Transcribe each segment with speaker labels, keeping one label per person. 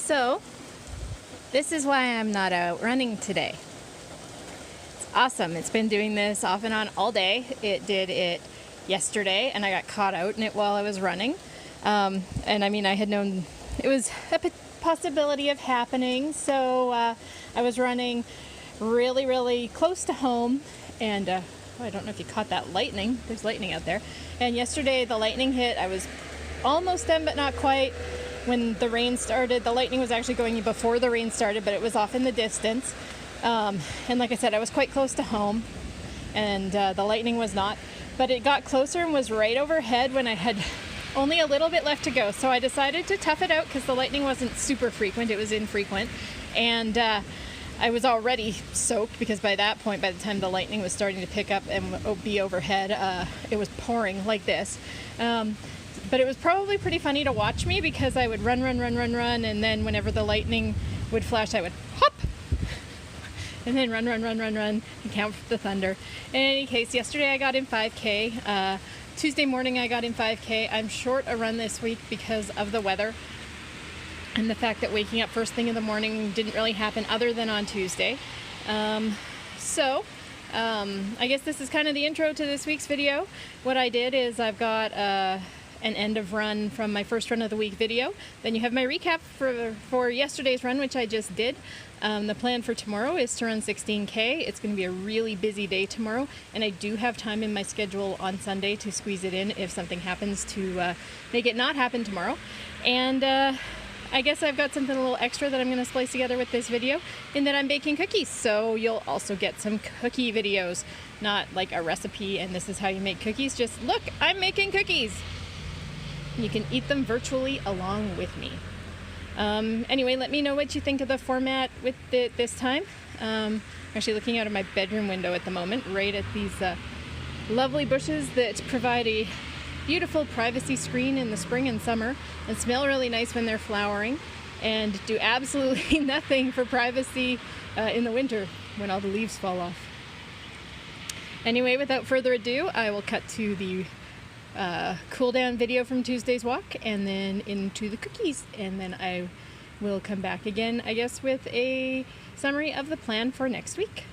Speaker 1: So, this is why I'm not out running today. It's awesome. It's been doing this off and on all day. It did it yesterday, and I got caught out in it while I was running. And I mean, I had known it was a possibility of happening, so I was running really, really close to home, and I don't know if you caught that lightning. There's lightning out there. And yesterday the lightning hit. I was almost done, but not quite. When the rain started, the lightning was actually going before the rain started, but it was off in the distance. And like I said, I was quite close to home, and the lightning was not. But it got closer and was right overhead when I had only a little bit left to go. So I decided to tough it out because the lightning wasn't super frequent, it was infrequent. And I was already soaked because by that point, by the time the lightning was starting to pick up and be overhead, it was pouring like this. But it was probably pretty funny to watch me because I would run, and then whenever the lightning would flash, I would hop, and then run, and count the thunder. In any case, yesterday I got in 5K. Tuesday morning I got in 5K. I'm short a run this week because of the weather and the fact that waking up first thing in the morning didn't really happen other than on Tuesday. So I guess this is kind of the intro to this week's video. What I did is I've got an end of run from my first run of the week video. Then you have my recap for yesterday's run, which I just did. The plan for tomorrow is to run 16K. It's going to be a really busy day tomorrow, and I do have time in my schedule on Sunday to squeeze it in if something happens to make it not happen tomorrow. And I guess I've got something a little extra that I'm going to splice together with this video, in that I'm baking cookies. So you'll also get some cookie videos, not like a recipe and this is how you make cookies. Just look, I'm making cookies. You can eat them virtually along with me. Anyway, let me know what you think of the format with it this time. I'm actually looking out of my bedroom window at the moment, right at these lovely bushes that provide a beautiful privacy screen in the spring and summer, and smell really nice when they're flowering, and do absolutely nothing for privacy in the winter when all the leaves fall off. Anyway, without further ado, I will cut to the cool down video from Tuesday's walk, and then into the cookies, and then I will come back again, I guess, with a summary of the plan for next week.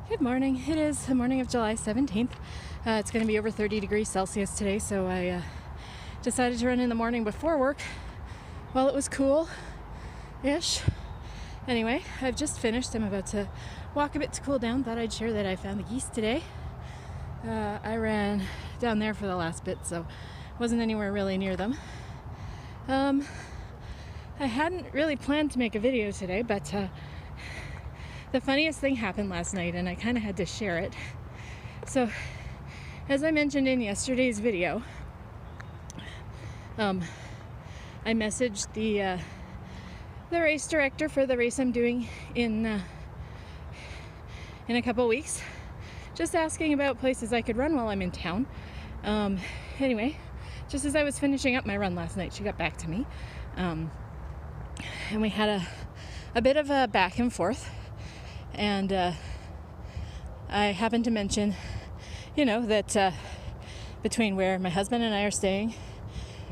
Speaker 1: Good morning. It is the morning of July 17th. It's going to be over 30 degrees Celsius today, so I decided to run in the morning before work while it was cool-ish. Anyway, I've just finished. I'm about to walk a bit to cool down. Thought I'd share that I found the geese today. I ran down there for the last bit, so wasn't anywhere really near them. I hadn't really planned to make a video today, but the funniest thing happened last night, and I kind of had to share it. So, as I mentioned in yesterday's video, I messaged the race director for the race I'm doing in a couple weeks, just asking about places I could run while I'm in town. Anyway, just as I was finishing up my run last night, she got back to me, and we had a bit of a back and forth, and I happened to mention, that between where my husband and I are staying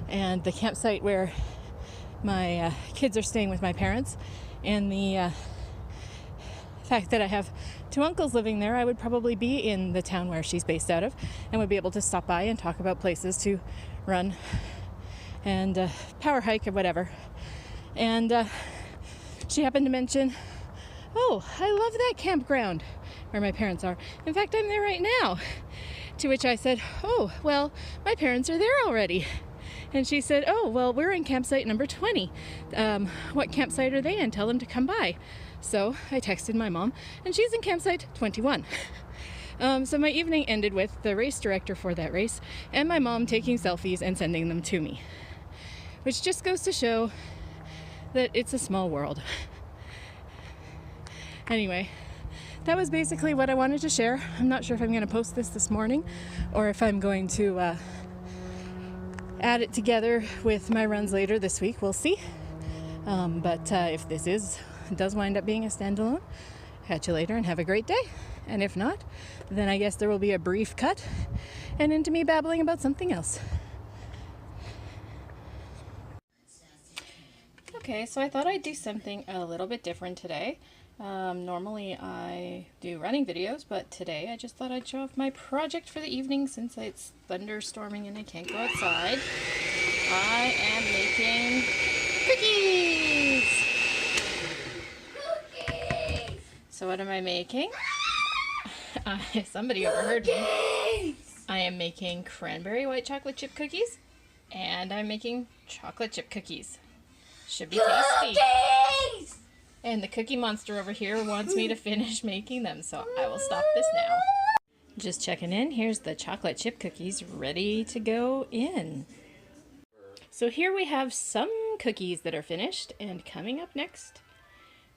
Speaker 1: and the campsite where my kids are staying with my parents, and the fact that I have two uncles living there, I would probably be in the town where she's based out of, and would be able to stop by and talk about places to run and power hike or whatever. And she happened to mention, oh, I love that campground where my parents are. In fact, I'm there right now. To which I said, oh, well, my parents are there already. And she said, oh, well, we're in campsite number 20. What campsite are they in? Tell them to come by. So I texted my mom, and she's in campsite 21. So my evening ended with the race director for that race and my mom taking selfies and sending them to me, which just goes to show that it's a small world. Anyway, that was basically what I wanted to share. I'm not sure if I'm going to post this morning or if I'm going to add it together with my runs later this week. We'll see. But if this does wind up being a standalone, catch you later and have a great day. And if not, then I guess there will be a brief cut and into me babbling about something else. Okay, so I thought I'd do something a little bit different today. Normally I do running videos, but today I just thought I'd show off my project for the evening since it's thunderstorming and I can't go outside. I am making cookies! Cookies! So what am I making? Somebody overheard me. I am making cranberry white chocolate chip cookies, and I'm making chocolate chip cookies. Should be tasty. And the Cookie Monster over here wants me to finish making them, so I will stop this now. Just checking in. Here's the chocolate chip cookies ready to go in. So here we have some cookies that are finished, and coming up next,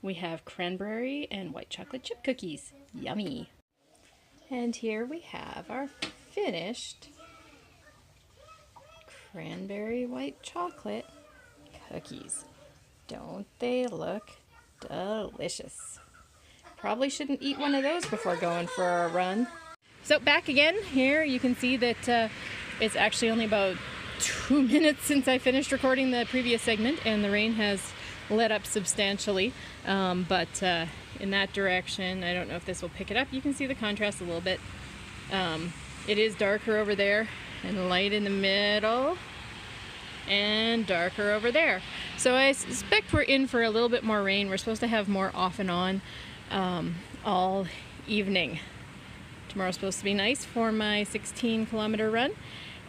Speaker 1: we have cranberry and white chocolate chip cookies. Yummy. And here we have our finished cranberry white chocolate cookies. Don't they look delicious? Probably shouldn't eat one of those before going for a run. So back again here, you can see that it's actually only about 2 minutes since I finished recording the previous segment, and the rain has let up substantially, but in that direction, I don't know if this will pick it up. You can see the contrast a little bit. It is darker over there and light in the middle and darker over there. So I suspect we're in for a little bit more rain. We're supposed to have more off and on all evening. Tomorrow's supposed to be nice for my 16-kilometer run,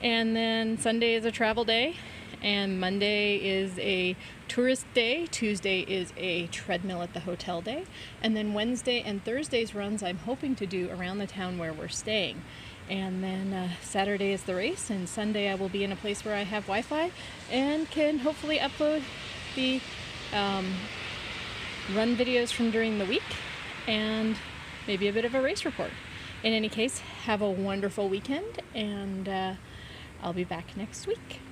Speaker 1: and then Sunday is a travel day, and Monday is a tourist day, Tuesday is a treadmill at the hotel day, and then Wednesday and Thursday's runs I'm hoping to do around the town where we're staying. And then Saturday is the race, and Sunday I will be in a place where I have Wi-Fi and can hopefully upload the run videos from during the week and maybe a bit of a race report. In any case, have a wonderful weekend, and I'll be back next week.